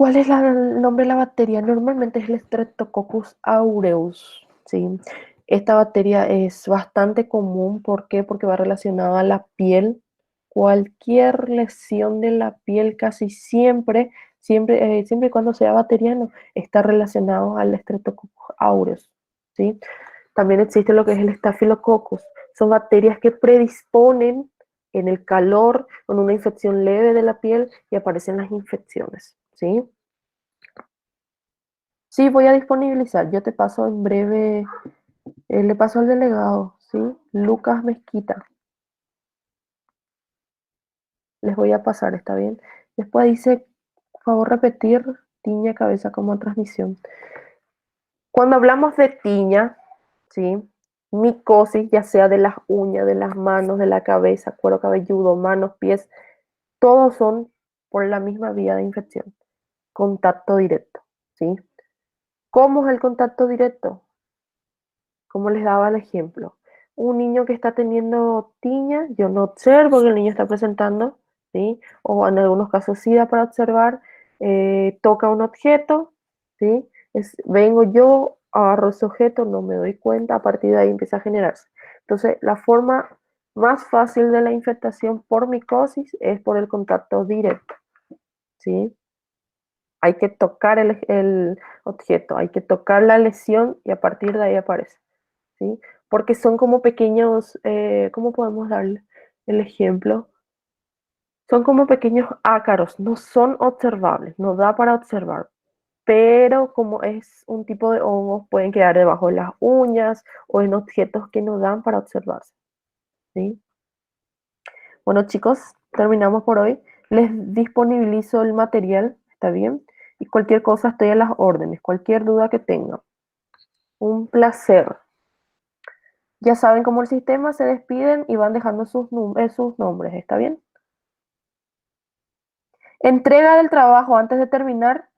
¿Cuál es el nombre de la bacteria? Normalmente es el Streptococcus aureus, ¿sí? Esta bacteria es bastante común, ¿por qué? Porque va relacionada a la piel. Cualquier lesión de la piel casi siempre y cuando sea bacteriano, está relacionado al Streptococcus aureus, ¿sí? También existe lo que es el Staphylococcus. Son bacterias que predisponen en el calor, con una infección leve de la piel y aparecen las infecciones, ¿sí? Sí, voy a disponibilizar. Yo te paso en breve, le paso al delegado, ¿sí? Lucas Mezquita. Les voy a pasar, ¿está bien? Después dice, por favor, repetir tiña cabeza como transmisión. Cuando hablamos de tiña, ¿sí? Micosis, ya sea de las uñas, de las manos, de la cabeza, cuero cabelludo, manos, pies, todos son por la misma vía de infección, contacto directo, ¿sí? ¿Cómo es el contacto directo? Como les daba el ejemplo, un niño que está teniendo tiña, yo no observo que el niño está presentando, ¿sí? O en algunos casos sí da para observar, toca un objeto, ¿sí? Vengo yo, agarro ese objeto, no me doy cuenta, a partir de ahí empieza a generarse. Entonces, la forma más fácil de la infectación por micosis es por el contacto directo, ¿sí? Hay que tocar el objeto, hay que tocar la lesión y a partir de ahí aparece, ¿sí? Porque son como pequeños, ¿cómo podemos darle el ejemplo? Son como pequeños ácaros, no son observables, no da para observar, pero como es un tipo de hongos, pueden quedar debajo de las uñas o en objetos que no dan para observarse, ¿sí? Bueno, chicos, terminamos por hoy. Les disponibilizo el material, ¿está bien? Y cualquier cosa estoy a las órdenes, cualquier duda que tengan. Un placer. Ya saben cómo el sistema se despiden y van dejando sus nombres, ¿está bien? Entrega del trabajo antes de terminar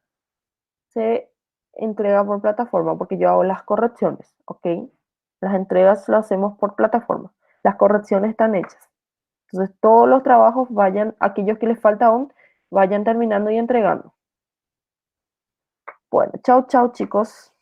se entrega por plataforma porque yo hago las correcciones, ¿ok? Las entregas lo hacemos por plataforma. Las correcciones están hechas. Entonces todos los trabajos vayan, aquellos que les falta aún, vayan terminando y entregando. Bueno, chao, chao chicos.